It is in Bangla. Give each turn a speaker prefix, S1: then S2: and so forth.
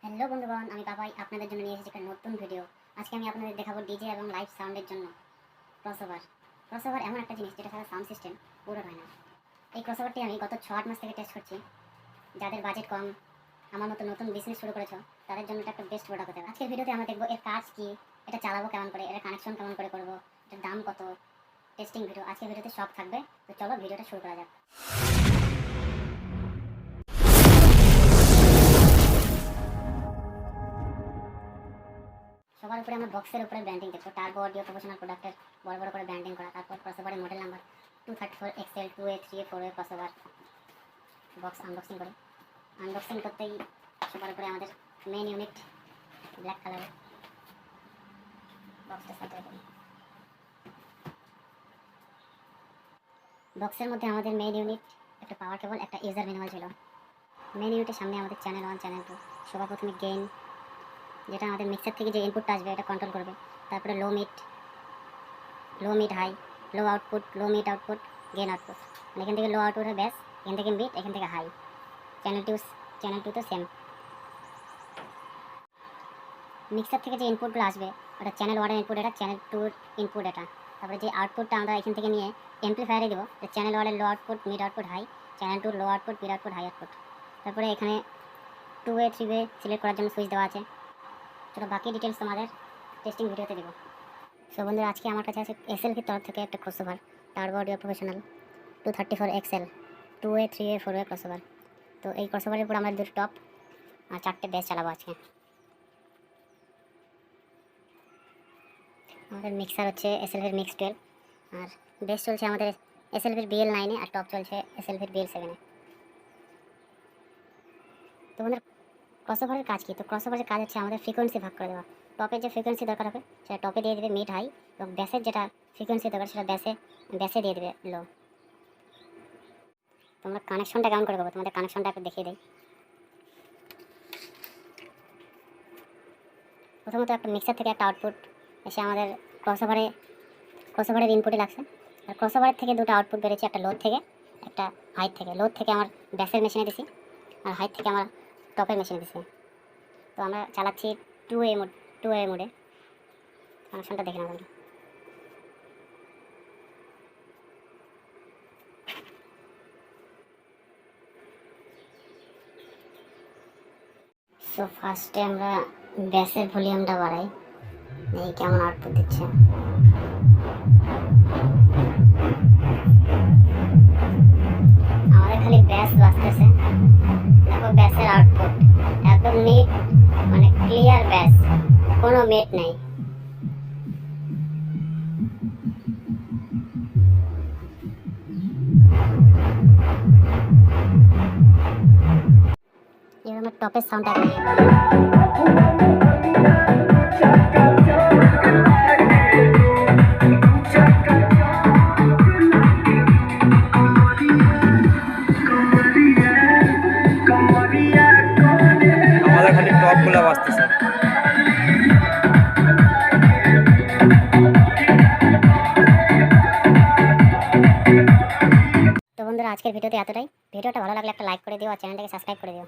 S1: হ্যালো বন্ধুগণ, আমি বাবাই আপনাদের জন্য নিয়ে এসেছি একটা নতুন ভিডিও। আজকে আমি আপনাদের দেখাবো ডিজে এবং লাইভ সাউন্ডের জন্য ক্রসওভার। ক্রসওভার এমন একটা জিনিস যেটা ছাড়া সাউন্ড সিস্টেম পুরো হয় না। এই ক্রসওভারটি আমি গত 6-8 মাস থেকে টেস্ট করছি। যাদের বাজেট কম, আমার মতো নতুন বিজনেস শুরু করেছো, তাদের জন্য এটা একটা বেস্ট প্রোডাক্ট হতে পারে। আজকের ভিডিওতে আমরা দেখবো এর কাজ কি, এটা চালাবো কেমন করে, এর কানেকশন কেমন করে করবো, এটার দাম কত, টেস্টিং ভিডিও। আজকের ভিডিওতে সব থাকবে। তো চলো ভিডিওটা শুরু করা যাক। সবার উপরে আমরা বক্সের উপরে ব্র্যান্ডিং দেখবো, টার্বো অডিও প্রফেশনাল প্রোডাক্টের বড় বড় করে ব্র্যান্ডিং করা। তারপর ক্রসওভারের model number 234XL 2A 3A 4A crossover box unboxing করে। আনবক্সিং করতেই সবার উপরে আমাদের মেইন ইউনিট ব্ল্যাক কালারের বক্সটা সাথে করি। বক্সের মধ্যে আমাদের মেইন ইউনিট, একটা পাওয়ার কেবল, একটা ইউজার ম্যানুয়াল ছিল। মেইন ইউনিটের সামনে আমাদের চ্যানেল 1 চ্যানেল 2। সবার প্রথমে গেইন, যেটা আমাদের মিক্সার থেকে যে ইনপুটটা আসবে এটা কন্ট্রোল করবে। তারপরে low mid high, low output, low mid output, gain output. মানে এখান থেকে লো আউটপুট হয় ব্যাস, এখান থেকে মিড, এখান থেকে হাই। চ্যানেল টু তো সেম। মিক্সার থেকে যে ইনপুটগুলো আসবে ওটা চ্যানেল 1 এর ইনপুট, এটা চ্যানেল 2 ইনপুট এটা। তারপরে যে আউটপুটটা আমরা এখান থেকে নিয়ে এমপ্লিফায়ারে দেবো, চ্যানেল 1 এর low output, mid output, high. Channel 2 low output, mid output, high output. তারপরে এখানে 2A 3A সিলেক্ট করার জন্য সুইচ দেওয়া আছে। চলো বাকি ডিটেলস তোমাদের টেস্টিং ভিডিওতে দেবো। সো বন্ধুরা, আজকে আমার কাছে আছে এসএলভির তরফ থেকে একটা crossover, turbo audio professional 234XL 2A 3A 4A crossover. তো এই ক্রসওভারের উপর আমরা দুটো টপ আর 4টে বেস চালাবো আজকে। আমাদের মিক্সার হচ্ছে এসএলভির মিক্স 12, আর বেস চলছে আমাদের এসএলভির BL9 আর টপ চলছে এসএলভির BL7। তো বন্ধুরা, ক্রসওভারের কাজ কি? তো ক্রসওভারের কাজ হচ্ছে আমাদের ফ্রিকোয়েন্সি ভাগ করে দেওয়া। টপের যে ফ্রিকোয়েন্সি দরকার হবে সেটা টপে দিয়ে দেবে মিড হাই, এবং ব্যাসের যেটা ফ্রিকোয়েন্সি দরকার সেটা ব্যাসে দিয়ে দেবে লো। তোমরা কানেকশনটা কেমন করে করবো, তোমাদের কানেকশনটা একটু দেখিয়ে দেয়। প্রথমত একটা মিক্সার থেকে একটা আউটপুট এসে আমাদের ক্রসওভারের ইনপুটে লাগছে, আর ক্রসওভারের থেকে দুটো আউটপুট বেরোচ্ছে, একটা লোড থেকে, একটা হাইট থেকে। লোড থেকে আমার ব্যাসের মেশিনে দিছি, আর হাইট থেকে আমার টপের মেশিনে দিছি। তো আমরা চালাচ্ছি 2A মোডে। কানেকশনটা দেখে নাও তোমরা। সো ফার্স্টে আমরা ব্যাসের ভলিউমটা বাড়াই, এই কেমন আউটপুট দিচ্ছে। আমাদের খালি ব্যাস বাজতেছে, দেখো ব্যাসের আউটপুট একদম নিট, মানে ক্লিয়ার ব্যাস, কোনো মেট নেই। এবার আমরা টপের সাউন্ডটা করি।
S2: আমাদের খালি টপগুলো বাজতেছে।
S1: তো বন্ধুরা, আজকের ভিডিওতে এতটাই। ভিডিওটা ভালো লাগলে একটা লাইক করে দিও আর চ্যানেলটাকে সাবস্ক্রাইব করে দিও।